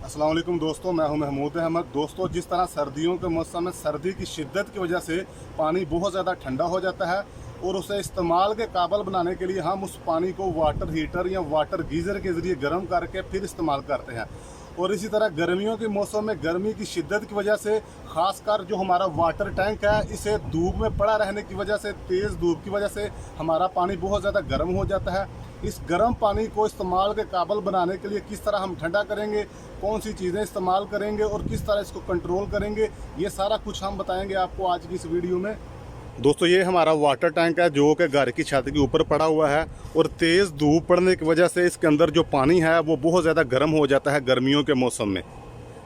अस्सलाम वालेकुम दोस्तों, मैं हूं महमूद अहमद। दोस्तों, जिस तरह सर्दियों के मौसम में सर्दी की शिद्दत की वजह से पानी बहुत ज़्यादा ठंडा हो जाता है और उसे इस्तेमाल के काबिल बनाने के लिए हम उस पानी को वाटर हीटर या वाटर गीज़र के ज़रिए गर्म करके फिर इस्तेमाल करते हैं। और इसी तरह गर्मियों के मौसम में गर्मी की शिद्दत की वजह से ख़ासकर जो हमारा वाटर टैंक है, इसे धूप में पड़ा रहने की वजह से, तेज़ धूप की वजह से हमारा पानी बहुत ज़्यादा गर्म हो जाता है। इस गर्म पानी को इस्तेमाल के काबिल बनाने के लिए किस तरह हम ठंडा करेंगे, कौन सी चीज़ें इस्तेमाल करेंगे और किस तरह इसको कंट्रोल करेंगे, ये सारा कुछ हम बताएंगे आपको आज की इस वीडियो में। दोस्तों, ये हमारा वाटर टैंक है जो कि घर की छत के ऊपर पड़ा हुआ है और तेज़ धूप पड़ने की वजह से इसके अंदर जो पानी है वो बहुत ज़्यादा गर्म हो जाता है गर्मियों के मौसम में,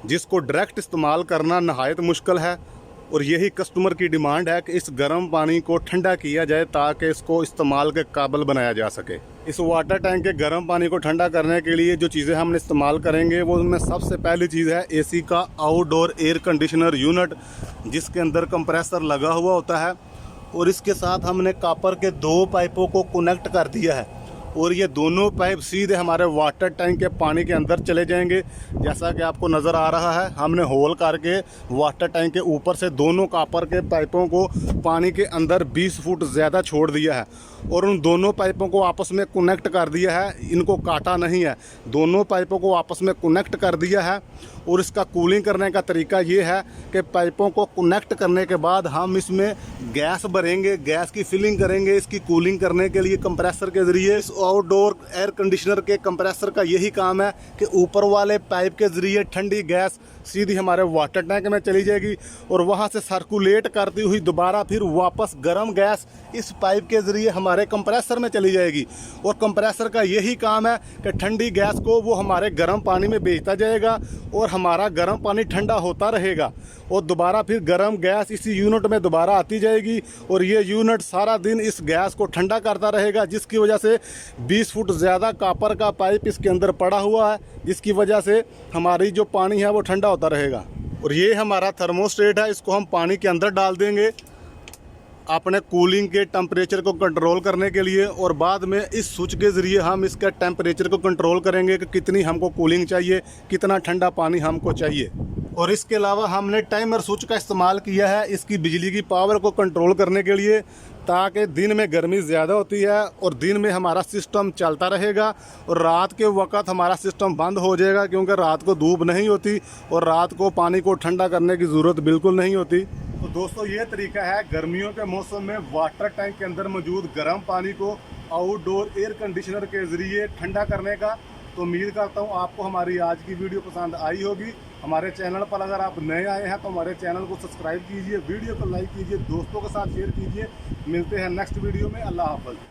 जिसको डायरेक्ट इस्तेमाल करना नहायत मुश्किल है। और यही कस्टमर की डिमांड है कि इस गर्म पानी को ठंडा किया जाए ताकि इसको इस्तेमाल के काबिल बनाया जा सके। इस वाटर टैंक के गर्म पानी को ठंडा करने के लिए जो चीज़ें हमने इस्तेमाल करेंगे वो उनमें सबसे पहली चीज़ है एसी का आउटडोर एयर कंडीशनर यूनिट, जिसके अंदर कंप्रेसर लगा हुआ होता है। और इसके साथ हमने कॉपर के 2 पाइपों को कनेक्ट कर दिया है और ये दोनों पाइप सीधे हमारे वाटर टैंक के पानी के अंदर चले जाएंगे। जैसा कि आपको नज़र आ रहा है, हमने होल करके वाटर टैंक के ऊपर से दोनों कॉपर के पाइपों को पानी के अंदर 20 फुट ज़्यादा छोड़ दिया है और उन दोनों पाइपों को आपस में कनेक्ट कर दिया है। इनको काटा नहीं है, दोनों पाइपों को आपस में कनेक्ट कर दिया है। और इसका कूलिंग करने का तरीका ये है कि पाइपों को कनेक्ट करने के बाद हम इसमें गैस भरेंगे, गैस की फिलिंग करेंगे। इसकी कूलिंग करने के लिए कंप्रेसर के ज़रिए, इस आउटडोर एयर कंडीशनर के कंप्रेसर का यही काम है कि ऊपर वाले पाइप के ज़रिए ठंडी गैस सीधी हमारे वाटर टैंक में चली जाएगी और वहाँ से सर्कुलेट करती हुई दोबारा फिर वापस गर्म गैस इस पाइप के ज़रिए हमारे कंप्रेसर में चली जाएगी। और कंप्रेसर का यही काम है कि ठंडी गैस को वो हमारे गर्म पानी में भेजता जाएगा और हमारा गर्म पानी ठंडा होता रहेगा और दोबारा फिर गर्म गैस इसी यूनिट में दोबारा आती जाएगी और ये यूनिट सारा दिन इस गैस को ठंडा करता रहेगा, जिसकी वजह से 20 फुट ज़्यादा कॉपर का पाइप इसके अंदर पड़ा हुआ है, जिसकी वजह से हमारी जो पानी है वो ठंडा होता रहेगा। और ये हमारा थर्मोस्टेट है, इसको हम पानी के अंदर डाल देंगे अपने कूलिंग के टेम्परेचर को कंट्रोल करने के लिए। और बाद में इस स्विच के ज़रिए हम इसका टेम्परेचर को कंट्रोल करेंगे कि कितनी हमको कूलिंग चाहिए, कितना ठंडा पानी हमको चाहिए। और इसके अलावा हमने टाइमर स्विच का इस्तेमाल किया है इसकी बिजली की पावर को कंट्रोल करने के लिए, ताकि दिन में गर्मी ज़्यादा होती है और दिन में हमारा सिस्टम चलता रहेगा और रात के वक्त हमारा सिस्टम बंद हो जाएगा, क्योंकि रात को धूप नहीं होती और रात को पानी को ठंडा करने की ज़रूरत बिल्कुल नहीं होती। तो दोस्तों, ये तरीका है गर्मियों के मौसम में वाटर टैंक के अंदर मौजूद गर्म पानी को आउटडोर एयर कंडीशनर के ज़रिए ठंडा करने का। तो उम्मीद करता हूँ आपको हमारी आज की वीडियो पसंद आई होगी। हमारे चैनल पर अगर आप नए आए हैं तो हमारे चैनल को सब्सक्राइब कीजिए, वीडियो को लाइक कीजिए, दोस्तों के साथ शेयर कीजिए। मिलते हैं नेक्स्ट वीडियो में। अल्लाह हाफ़िज़।